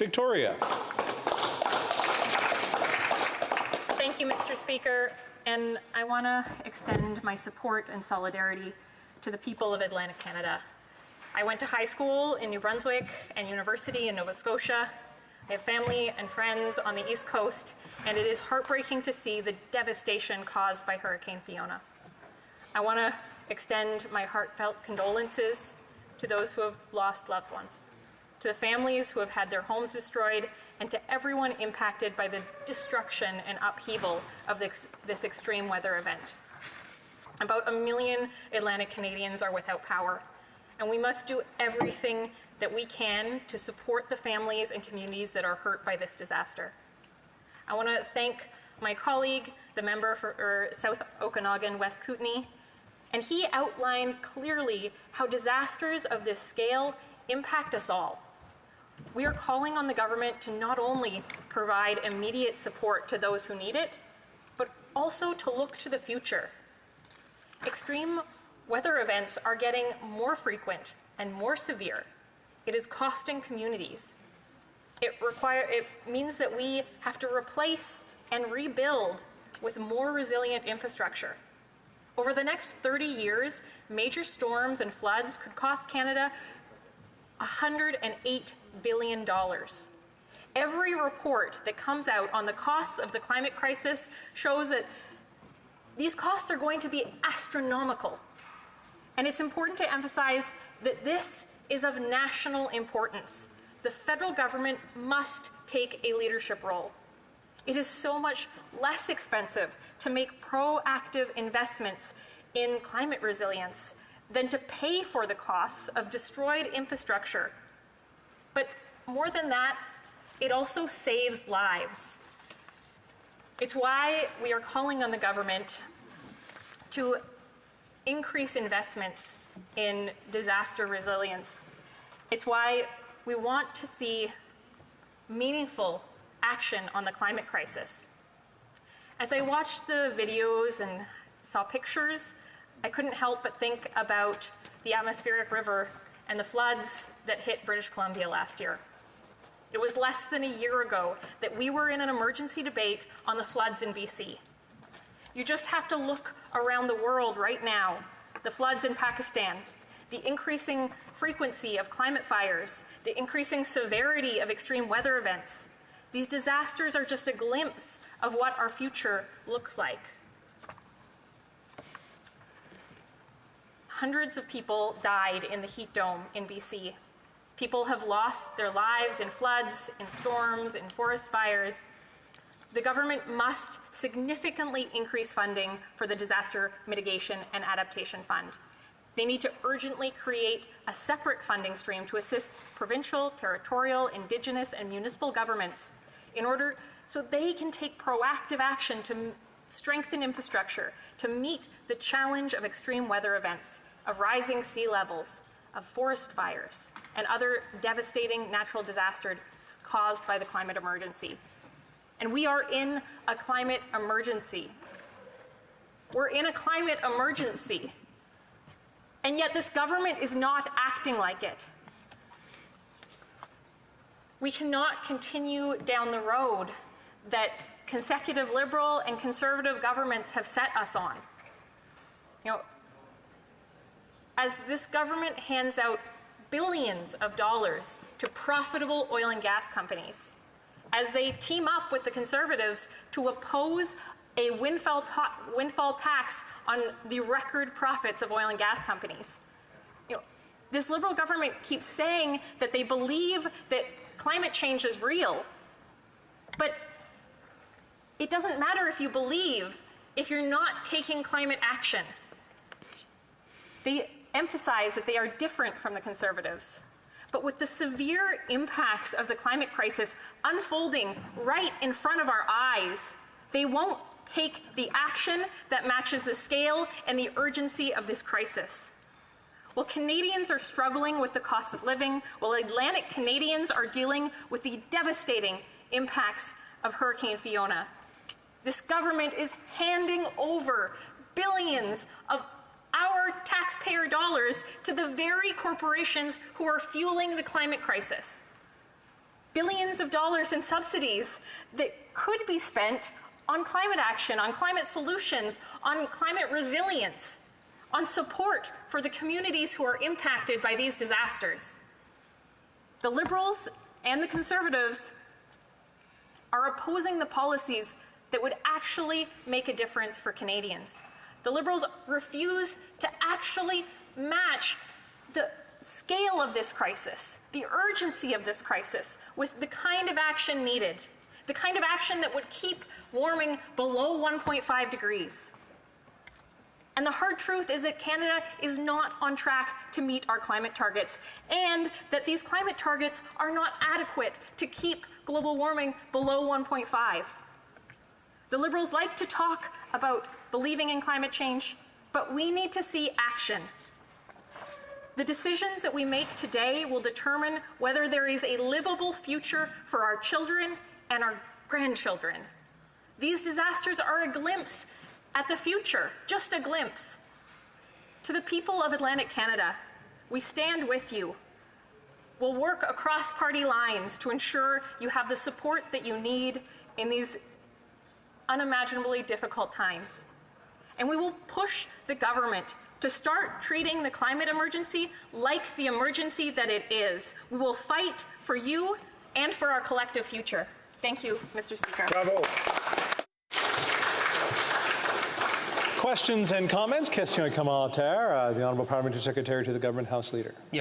Victoria. Thank you, Mr. Speaker. And I want to extend my support and solidarity to the people of Atlantic Canada. I went to high school in New Brunswick and university in Nova Scotia. I have family and friends on the East Coast, and it is heartbreaking to see the devastation caused by Hurricane Fiona. I want to extend my heartfelt condolences to those who have lost loved ones, to the families who have had their homes destroyed, and to everyone impacted by the destruction and upheaval of this extreme weather event. About 1 million Atlantic Canadians are without power, and we must do everything that we can to support the families and communities that are hurt by this disaster. I want to thank my colleague, the member for South Okanagan, West Kootenay, and he outlined clearly how disasters of this scale impact us all. We are calling on the government to not only provide immediate support to those who need it, but also to look to the future. Extreme weather events are getting more frequent and more severe. It is costing communities. It means that we have to replace and rebuild with more resilient infrastructure. Over the next 30 years, major storms and floods could cost Canada $108 billion. Every report that comes out on the costs of the climate crisis shows that these costs are going to be astronomical. And it's important to emphasize that this is of national importance. The federal government must take a leadership role. It is so much less expensive to make proactive investments in climate resilience than to pay for the costs of destroyed infrastructure. But more than that, it also saves lives. It's why we are calling on the government to increase investments in disaster resilience. It's why we want to see meaningful action on the climate crisis. As I watched the videos and saw pictures, I couldn't help but think about the atmospheric river and the floods that hit British Columbia last year. It was less than a year ago that we were in an emergency debate on the floods in BC. You just have to look around the world right now. The floods in Pakistan, the increasing frequency of climate fires, the increasing severity of extreme weather events. These disasters are just a glimpse of what our future looks like. Hundreds of people died in the heat dome in BC. People have lost their lives in floods, in storms, in forest fires. The government must significantly increase funding for the Disaster Mitigation and Adaptation Fund. They need to urgently create a separate funding stream to assist provincial, territorial, Indigenous, and municipal governments in order so they can take proactive action to strengthen infrastructure, to meet the challenge of extreme weather events, of rising sea levels, of forest fires, and other devastating natural disasters caused by the climate emergency. And we are in a climate emergency. We're in a climate emergency. And yet this government is not acting like it. We cannot continue down the road that consecutive Liberal and Conservative governments have set us on. As this government hands out billions of dollars to profitable oil and gas companies, as they team up with the Conservatives to oppose a windfall tax on the record profits of oil and gas companies. This Liberal government keeps saying that they believe that climate change is real, but it doesn't matter if you believe if you're not taking climate action. They emphasize that they are different from the Conservatives. But with the severe impacts of the climate crisis unfolding right in front of our eyes, they won't take the action that matches the scale and the urgency of this crisis. While Canadians are struggling with the cost of living, while Atlantic Canadians are dealing with the devastating impacts of Hurricane Fiona, this government is handing over billions of our taxpayer dollars to the very corporations who are fueling the climate crisis. billions of dollars in subsidies that could be spent on climate action, on climate solutions, on climate resilience, on support for the communities who are impacted by these disasters. The Liberals and the Conservatives are opposing the policies that would actually make a difference for Canadians. The Liberals refuse to actually match the scale of this crisis, the urgency of this crisis, with the kind of action needed, the kind of action that would keep warming below 1.5 degrees. And the hard truth is that Canada is not on track to meet our climate targets, and that these climate targets are not adequate to keep global warming below 1.5. The Liberals like to talk about believing in climate change, but we need to see action. The decisions that we make today will determine whether there is a livable future for our children and our grandchildren. These disasters are a glimpse at the future, just a glimpse. To the people of Atlantic Canada, we stand with you. We'll work across party lines to ensure you have the support that you need in these unimaginably difficult times. And we will push the government to start treating the climate emergency like the emergency that it is. We will fight for you and for our collective future. Thank you, Mr. Speaker. Bravo. Questions and comments? Question commentaire. The Honourable Parliamentary Secretary to the Government House Leader. Yes.